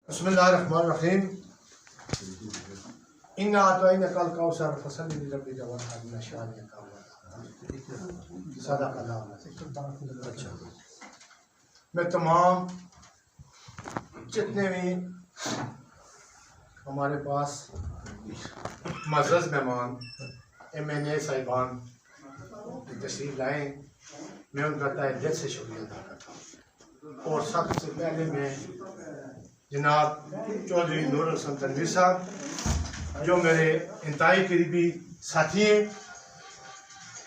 بسم اللہ الرحمن الرحیم انا اعطیناک الکوثر فصلی لربک وانحر ان شانئک هو الابتر صدق اللہ۔ میں تمام جتنے بھی ہمارے پاس معزز مہمان MNA صاحبان تشریف لائیں، میں ان کا تہ دل سے شکریہ ادا کرتا ہوں۔ اور سب سے پہلے میں جناب چودھری نور الحسن تنویر صاحب جو میرے انتہائی قریبی ساتھی ہیں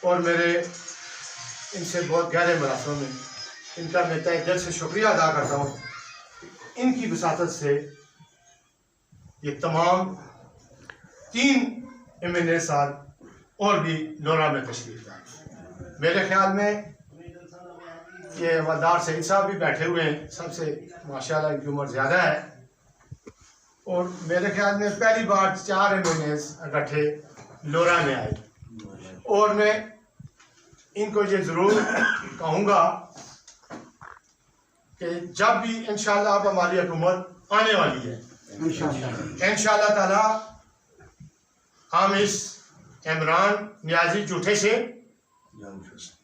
اور میرے ان سے بہت گہرے مراسم میں، ان کا میں تہ دل سے شکریہ ادا کرتا ہوں۔ ان کی وساطت سے یہ تمام 3 MNA صاحب اور بھی لورا میں تشریف لائے۔ میرے خیال میں کہ ولدار سعید صاحب بھی بیٹھے ہوئے ہیں، سب سے ماشاءاللہ ان کی عمر زیادہ ہے، اور میرے خیال میں پہلی بار 4 MNAs اکٹھے لورا میں آئے، اور میں ان کو یہ ضرور کہوں گا کہ جب بھی انشاءاللہ اب ہماری حکومت آنے والی ہے، انشاءاللہ تعالی ہم اس عمران نیازی جھوٹے سے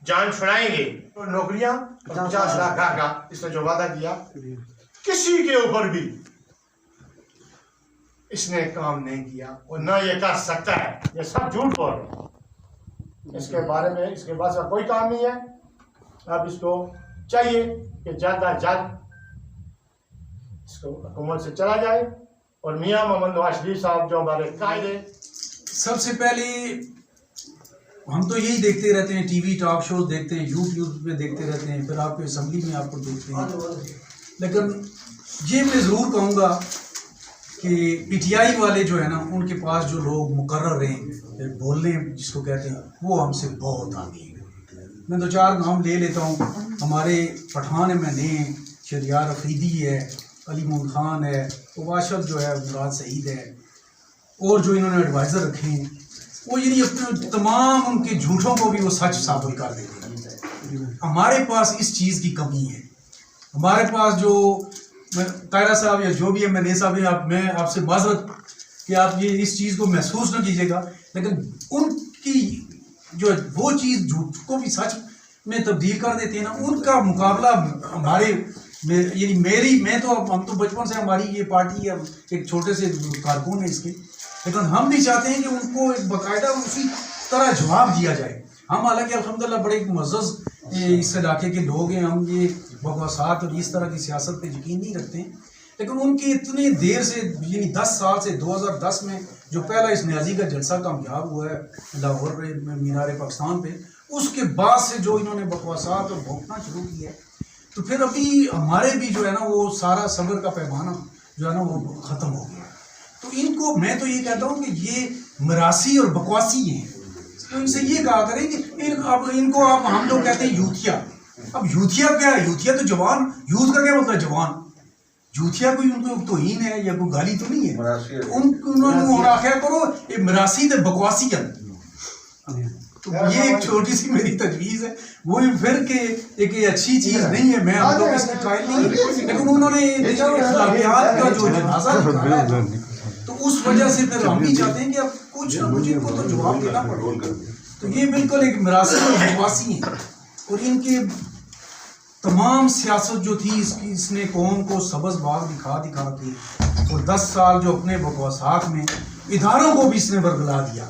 جان چھڑائیں گے۔ نوکریاں 50 لاکھ کا اس نے جو وعدہ کیا، کسی کے اوپر بھی اس نے کام نہیں کیا اور نہ یہ کر سکتا ہے، یہ سب جھوٹ بول رہے ہیں۔ اس کے بارے میں اس کے بعد کا کوئی کام نہیں ہے۔ اب اس کو چاہیے کہ جلد از جلد اس کو حکومت سے چلا جائے، اور میاں محمد نواز شریف صاحب جو ہمارے قائد ہیں۔ سب سے پہلے ہم تو یہی دیکھتے رہتے ہیں، ٹی وی ٹاک شوز دیکھتے ہیں، یوٹیوب پہ دیکھتے رہتے ہیں، پھر آپ کو اسمبلی میں آپ کو دیکھتے ہیں، لیکن یہ میں ضرور کہوں گا کہ PTI والے جو ہے نا، ان کے پاس جو لوگ مقرر ہیں بولنے جس کو کہتے ہیں، وہ ہم سے بہت آگے ہیں۔ میں 2-4 نام لے لیتا ہوں۔ ہمارے پٹھان MNA شہریار افریدی ہے، علی محمد خان ہے، مباشر جو ہے مراد سعید ہے، اور جو انہوں نے ایڈوائزر رکھے ہیں، وہ یعنی اپنے تمام ان کے جھوٹوں کو بھی وہ سچ ثابت کر دیتے ہیں۔ ہمارے پاس اس چیز کی کمی ہے۔ ہمارے پاس جو طاہرہ صاحب یا جو بھی MNA صاحب ہیں، میں آپ سے معذرت کہ آپ یہ اس چیز کو محسوس نہ کیجیے گا، لیکن ان کی جو وہ چیز جھوٹ کو بھی سچ میں تبدیل کر دیتے ہیں نا، ان کا مقابلہ ہمارے یعنی میں تو ہم تو بچپن سے ہماری یہ پارٹی ہے، ایک چھوٹے سے کارکن ہے اس کے، لیکن ہم بھی چاہتے ہیں کہ ان کو ایک باقاعدہ اسی طرح جواب دیا جائے۔ ہم حالانکہ الحمدللہ بڑے معزز اس علاقے کے لوگ ہیں، ہم یہ بکواسات اور اس طرح کی سیاست پہ یقین نہیں رکھتے ہیں، لیکن ان کی اتنی دیر سے یعنی 10 سال سے 2010 میں جو پہلا اس نیازی کا جلسہ کامیاب ہوا ہے لاہور میں مینار پاکستان پہ، اس کے بعد سے جو انہوں نے بکواسات اور بھونکنا شروع کیا ہے، تو پھر ابھی ہمارے بھی جو ہے نا وہ سارا صبر کا پیمانہ جو ہے نا وہ ختم ہو گیا۔ تو ان کو میں تو یہ کہتا ہوں کہ یہ مراسی اور بکواسی ہیں، تو ان سے یہ کہا کریں کہ اب ان کو آپ ہم لوگ کہتے ہیں یوتھیا۔ اب یوتھیا کیا ہے؟ یوتھیا تو جوان، یوتھ کا کیا مطلب ہے؟ جوان۔ یوتھیا کوئی ان کو توہین ہے یا کوئی گالی تو نہیں ہے، انہوں نے آخیا کرو یہ مراسی تے بکواسی ہے۔ تو یہ ایک چھوٹی سی میری تجویز ہے، وہ پھر کہ ایک اچھی چیز نہیں ہے، میں ہم لوگ اس کے قائل نہیں ہے، لیکن انہوں نے اخلاقیات کا جو جنازہ نکالا ہے، تو اس وجہ سے پھر ہم بھی چاہتے ہیں کہ اب کچھ نہ کچھ ان کو تو جواب دینا پڑے۔ تو یہ بالکل ایک مراسی اور بکواسی ہیں، اور ان کے تمام سیاست جو تھی اس نے قوم کو سبز باغ دکھا کے، اور 10 سال جو اپنے بکواسات میں اداروں کو بھی اس نے برگلا دیا۔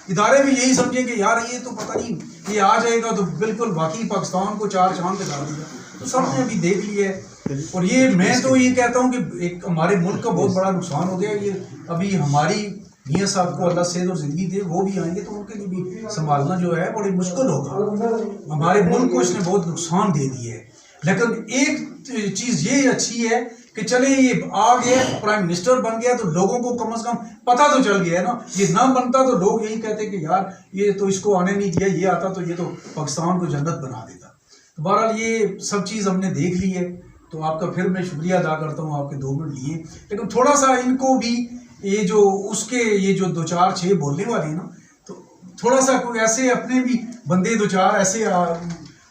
ادارے بھی یہی سمجھیں کہ یار یہ تو پتہ نہیں یہ آ جائے گا تو بالکل باقی پاکستان کو 4 چاند پہ ڈال دے گا، تو سب نے ابھی دیکھ لیا ہے۔ اور یہ میں تو یہ کہتا ہوں کہ ایک ہمارے ملک کا بہت بڑا نقصان ہو گیا۔ یہ ابھی ہماری میاں صاحب کو اللہ صحت اور زندگی دے، وہ بھی آئیں گے تو ان کے لیے بھی سنبھالنا جو ہے بڑی مشکل ہوگا۔ ہمارے ملک کو اس نے بہت نقصان دے دیا ہے، لیکن ایک چیز یہ اچھی ہے کہ چلے یہ آ گیا، پرائم منسٹر بن گیا، تو لوگوں کو کم از کم پتہ تو چل گیا ہے نا۔ یہ نہ بنتا تو لوگ یہی کہتے کہ یار یہ تو اس کو آنے نہیں دیا، یہ آتا تو یہ تو پاکستان کو جنت بنا دیتا۔ تو بہرحال یہ سب چیز ہم نے دیکھ لی ہے، تو آپ کا پھر میں شکریہ ادا کرتا ہوں، آپ کے 2 منٹ لیے، لیکن تھوڑا سا ان کو بھی یہ جو اس کے یہ جو 2-4-6 بولنے والے ہیں نا، تو تھوڑا سا کوئی ایسے اپنے بھی بندے 2-4 ایسے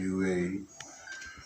UAE,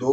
2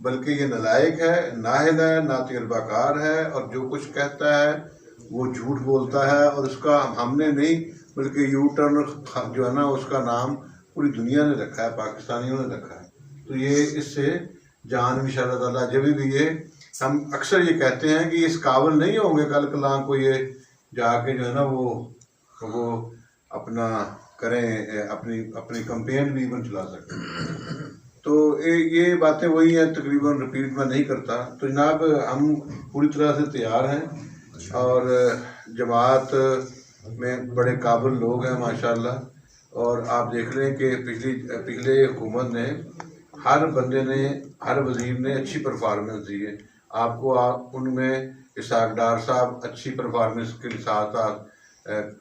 بلکہ یہ نالائق ہے، نااہل ہے، ناتجربہ کار ہے، اور جو کچھ کہتا ہے وہ جھوٹ بولتا ہے، اور اس کا ہم نے نہیں بلکہ یو ٹرن جو ہے نا اس کا نام پوری دنیا نے رکھا ہے، پاکستانیوں نے رکھا ہے۔ تو یہ اس سے جان ان شاء اللہ تعالیٰ جب بھی یہ ہم اکثر یہ کہتے ہیں کہ اس قابل نہیں ہوں گے کل کلاں کو یہ جا کے جو ہے نا وہ اپنا کریں، اپنی کمپین بھی ایون چلا سکیں۔ تو یہ باتیں وہی ہیں، تقریباً رپیٹ میں نہیں کرتا۔ تو جناب ہم پوری طرح سے تیار ہیں، اور جماعت میں بڑے قابل لوگ ہیں ماشاءاللہ، اور آپ دیکھ رہے ہیں کہ پچھلے حکومت نے ہر بندے نے، ہر وزیر نے اچھی پرفارمنس دی ہے۔ آپ کو ان میں اسحاق ڈار صاحب اچھی پرفارمنس کے ساتھ ساتھ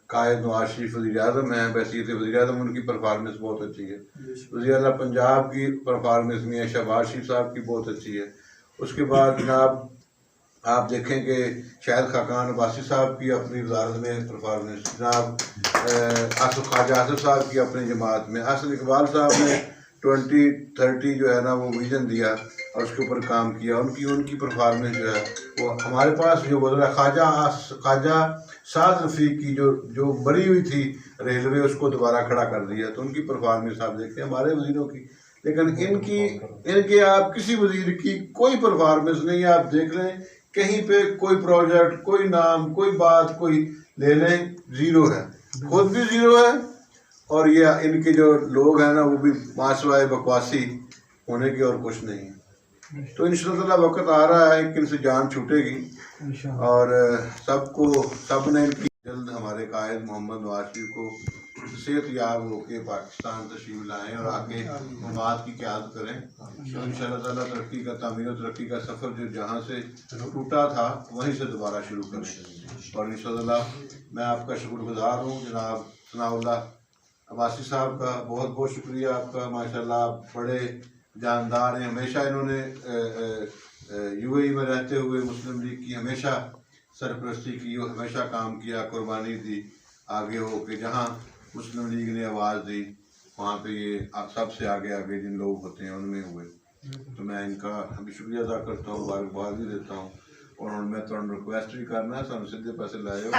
قائد نواز شریف وزیر اعظم ہیں، بحیثیت وزیر اعظم ان کی پرفارمنس بہت اچھی ہے۔ وزیر اعلیٰ پنجاب کی پرفارمنس میں شہباز شریف صاحب کی بہت اچھی ہے۔ اس کے بعد جناب آپ دیکھیں کہ شاہد خاقان عباسی صاحب کی اپنی وزارت میں پرفارمنس، جناب خواجہ آصف صاحب کی اپنی جماعت میں، حسن اقبال صاحب نے 2030 جو ہے نا وہ ویژن دیا اور اس کے اوپر کام کیا، ان کی پرفارمنس جو ہے وہ ہمارے پاس جو گزرا خواجہ سعد رفیق کی جو مری ہوئی تھی ریلوے، اس کو دوبارہ کھڑا کر دیا، تو ان کی پرفارمنس آپ دیکھیں ہمارے وزیروں کی، لیکن ان کے آپ کسی وزیر کی کوئی پرفارمنس نہیں ہے۔ آپ دیکھ لیں کہیں پہ کوئی پروجیکٹ، کوئی نام، کوئی بات، کوئی لے لیں، زیرو ہے، خود بھی زیرو ہے، اور یہ ان کے جو لوگ ہیں نا وہ بھی ماسوائے بکواسی ہونے کے اور کچھ نہیں ہے۔ تو انشاءاللہ وقت آ رہا ہے کہ ان سے جان چھوٹے گی، اور سب نے ان کی جلد ہمارے قائد محمد نواز شریف کو صحت یاب ہو کے پاکستان تشریف لائیں اور آگے مماد کی قیادت کریں، تو ان شاء اللہ تعالیٰ ترقی کا، تعمیر و ترقی کا سفر جو جہاں سے ٹوٹا تھا وہیں سے دوبارہ شروع کریں۔ اور ان شاء اللہ میں آپ کا شکر گزار ہوں جناب ثناء اللہ عباسی صاحب کا، بہت بہت شکریہ آپ کا، ماشاءاللہ آپ بڑے جاندار ہیں، ہمیشہ انہوں نے یو اے ای میں رہتے ہوئے مسلم لیگ کی ہمیشہ سرپرستی کی، ہمیشہ کام کیا، قربانی دی، آگے ہو کے جہاں مسلم لیگ نے آواز دی وہاں پہ یہ سب سے آگے جن لوگ ہوتے ہیں ان میں ہوئے۔ تو میں ان کا بھی شکریہ ادا کرتا ہوں، مبارکباد بھی دیتا ہوں، اور میں تھوڑا ریکویسٹ بھی کرنا ہے سانو سیدھے پیسے لائے ہو